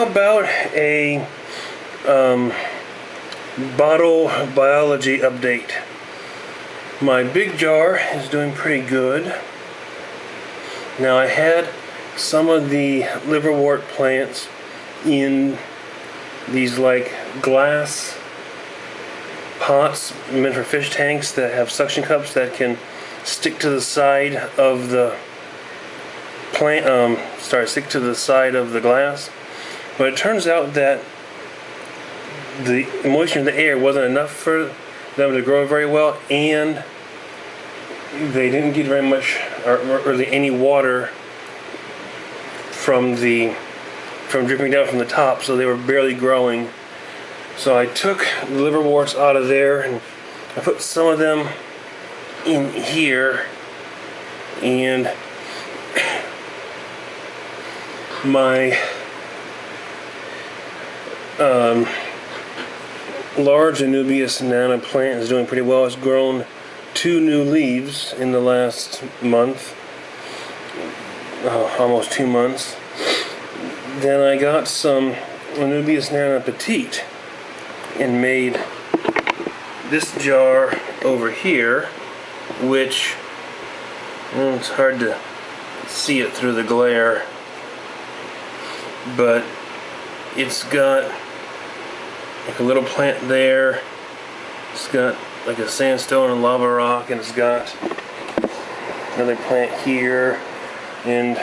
how about a bottle biology update? My big jar is doing pretty good. Now I had some of the liverwort plants in these like glass pots meant for fish tanks that have suction cups that can stick to the side of the plant, stick to the side of the glass. But it turns out that the moisture in the air wasn't enough for them to grow very well, and they didn't get very much, or really any water from dripping down from the top, so they were barely growing. So I took the liverworts out of there and I put some of them in here, and my large Anubias nana plant is doing pretty well. It's grown 2 new leaves in the last month, almost 2 months. Then I got some Anubias nana petite and made this jar over here, which it's hard to see it through the glare, but it's got like a little plant there. It's got like a sandstone and lava rock, and it's got another plant here, and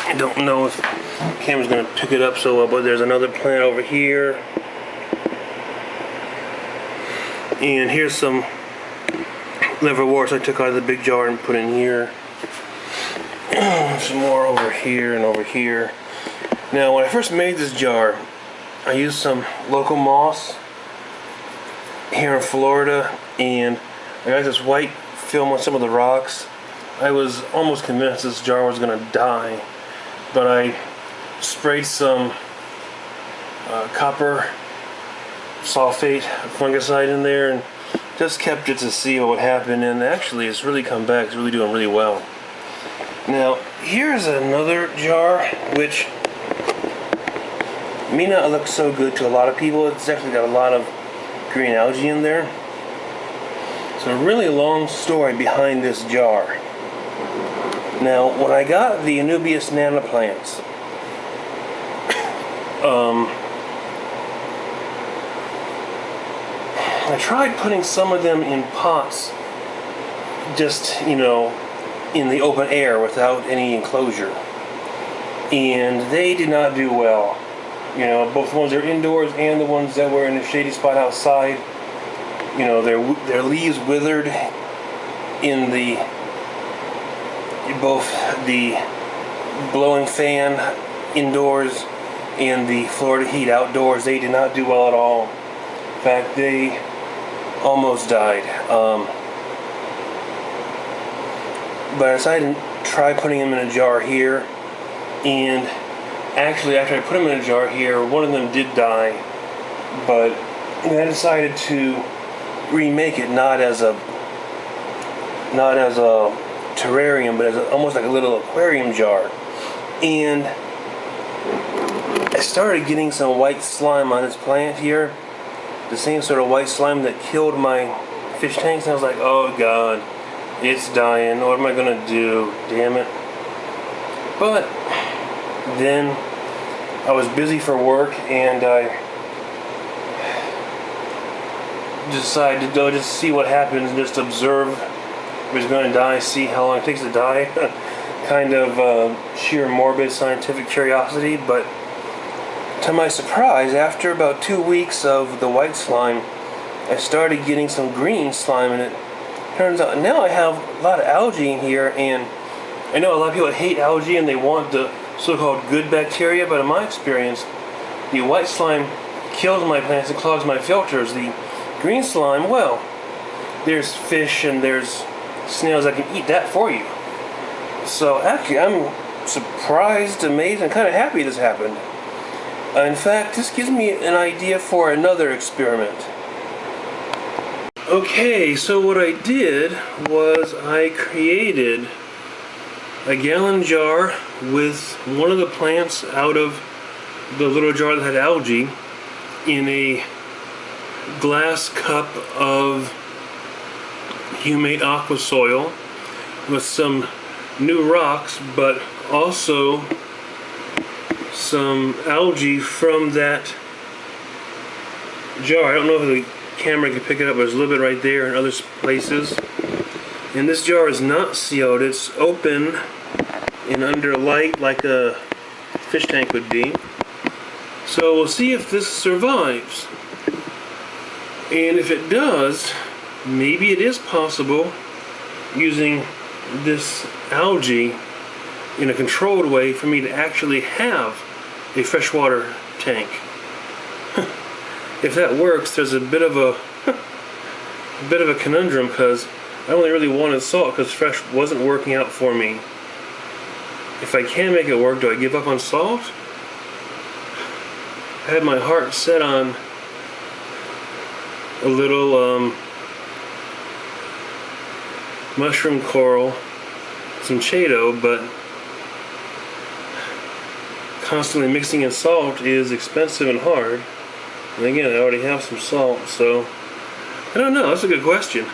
I don't know if the camera's going to pick it up so well, but there's another plant over here, and here's some liverworts I took out of the big jar and put in here. Some more over here and over here. Now, when I first made this jar, I used some local moss here in Florida, and I got this white film on some of the rocks. I was almost convinced this jar was going to die, but I sprayed some copper sulfate fungicide in there and just kept it to see what would happen, and actually it's really come back. It's really doing really well. Now, here's another jar which may not look so good to a lot of people. It's actually got a lot of green algae in there. So a really long story behind this jar. Now, when I got the Anubias nana plants, I tried putting some of them in pots, just, in the open air without any enclosure, and they did not do well. Both the ones that are indoors and the ones that were in a shady spot outside, their leaves withered in both the blowing fan indoors and the Florida heat outdoors. They did not do well at all. In fact, they almost died. But I decided to try putting them in a jar here, and actually, after I put them in a jar here, one of them did die, but I decided to remake it not as a terrarium, but as almost like a little aquarium jar. And I started getting some white slime on this plant here, the same sort of white slime that killed my fish tanks, and I was like, oh god, it's dying. What am I gonna do? Damn it. But then I was busy for work, and I decided to go just see what happens and just observe if it's going to die, see how long it takes to die. Kind of sheer morbid scientific curiosity, but to my surprise, after about 2 weeks of the white slime, I started getting some green slime, and it turns out now I have a lot of algae in here, and I know a lot of people hate algae and they want the so-called good bacteria, but in my experience, the white slime kills my plants and clogs my filters. The green slime, well, there's fish and there's snails that can eat that for you. So actually, I'm surprised, amazed, and kind of happy this happened. In fact, this gives me an idea for another experiment. Okay, so what I did was I created a gallon jar with one of the plants out of the little jar that had algae in a glass cup of humate aqua soil with some new rocks, but also some algae from that jar. I don't know if the camera can pick it up, but there's a little bit right there and other places. And this jar is not sealed. It's open and under light like a fish tank would be. So we'll see if this survives. And if it does, maybe it is possible using this algae in a controlled way for me to actually have a freshwater tank. If that works, there's a bit of a conundrum, because I only really wanted salt because fresh wasn't working out for me. If I can make it work, do I give up on salt? I had my heart set on a little mushroom coral, some Chaeto, but constantly mixing in salt is expensive and hard. And again, I already have some salt, so I don't know. That's a good question.